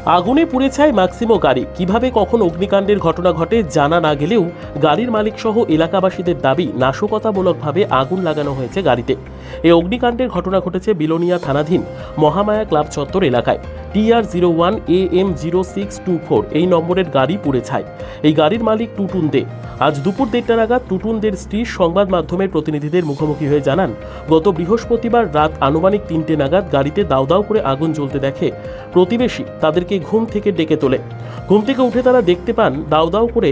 আগুনে পুড়ে ছাই ম্যাক্সিমো গাড়ি। কিভাবে কখন অগ্নিকাণ্ডের ঘটনা ঘটে জানা না গেলেও গাড়ির মালিক সহ এলাকাবাসীদের দাবি নাশকতামূলকভাবে আগুন লাগানো হয়েছে গাড়িতে। এই অগ্নিকাণ্ডের ঘটনা ঘটেছে বিলোনিয়া থানাধীন মহামায়া ক্লাব চত্বর এলাকায়। TR01 AM0624 এই নম্বরের গাড়ি পুড়ে ছাই। এই গাড়ির মালিক টুটুন দে। আজ দুপুর 1:30 নাগাদ টুটুন দের স্ত্রী সংবাদ মাধ্যমের প্রতিনিধিদের মুখোমুখি হয়ে জানান, গত বৃহস্পতিবার রাত আনুমানিক 3টে নাগাদ গাড়িতে দাউ দাউ করে আগুন জ্বলতে দেখে প্রতিবেশী তাদেরকে ঘুম থেকে ডেকে তোলে। ঘুম থেকে উঠে তারা দেখতে পান দাউ দাউ করে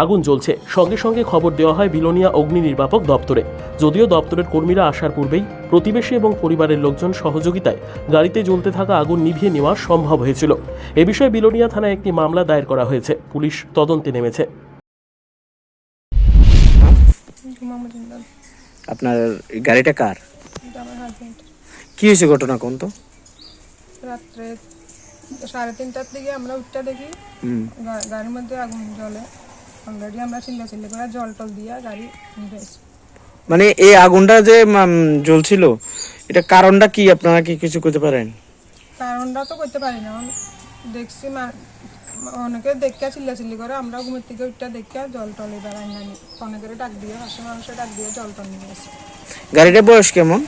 আগুন জ্বলছে। সঙ্গে সঙ্গে খবর দেওয়া হয় বিলোনিয়া অগ্নি নির্বাপক দপ্তরে। যদিও দপ্তরের কর্মীরা আসার পূর্বেই প্রতিবেশী এবং পরিবারের লোকজন সহযোগিতায় গাড়িতে জ্বলতে থাকা আগুন নিভিয়ে নেওয়া সম্ভব হয়েছিল। এ বিষয়ে বিলোনিয়া থানায় একটি মামলা দায়ের করা হয়েছে। পুলিশ তদন্তে নেমেছে। আপনার গাড়িটা কার? এটা আমার হাজবেন্ড। কি হয়েছে ঘটনা কোন তো? রাত্রে 3:30টার দিকে আমরা উঠটা দেখি গাড়ির মধ্যে আগুন জ্বলে। অলরেডি আমরা চিল্লাচিল্লি করে জল টল দিয়ে গাড়ি নিভেছি। মানে এই আগুনটা যে জ্বলছিল, এটা কারণটা কি আপনারা কি কিছু করতে পারেন? কারণটা তো করতে পারি না। দেখছি অনেকে দেখে চিল্লাচিল্লি করে, আমরা ঘুমের থেকে উঠটা দেখে জল টল এবার আনি অনেকের ডাক দিয়ে পাশের মানুষের ডাক দিয়ে জল টল নিয়ে গেছে। গাড়িটার বয়স কেমন?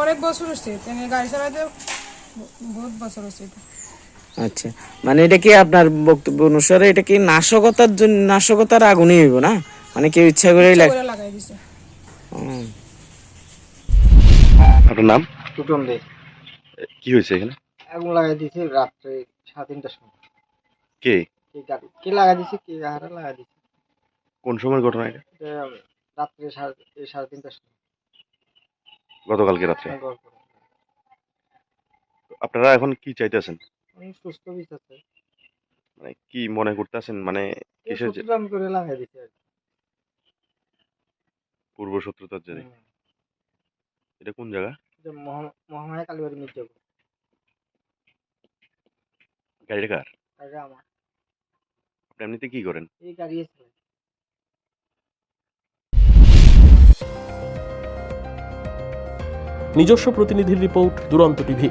অনেক বছর হচ্ছে, গাড়ি চালাতে বহুত বছর হচ্ছে এটা। আচ্ছা, মানে এটা কি আপনার বক্তব্য অনুসারে এটা কি নাশকতার জন্য, নাশকতার আগুনই হইব না? মানে কেউ ইচ্ছা করে লাগাই দিছে। আপনার নাম? টুটুন দে। কি হয়েছে এখানে? আগুন লাগাই দিছে রাত্রে 3:30টার সময়। কে কে লাগাই দিছে, কে হারা লাগাই দিছে? কোন সময়ের ঘটনা এটা? রাত্রে 3:30টার সময়। গতকালকে রাত্রে। আপনারা এখন কি চাইতেছেন? সুস্থ বিচারছে, মানে কি মনে করতেছেন? মানে কিসের করে লাগাই দিছে। পূর্ব শত্রুতার জেরে? এটা কোন জায়গা? মহামায়া কালীবাড়ি মির্জাপুর। গাড়িটা কার? আগে আমার। আপনি এমনিতে কি করেন? এই গাড়ি আছে। নিজস্ব প্রতিনিধির রিপোর্ট, দুরন্ত টিভি।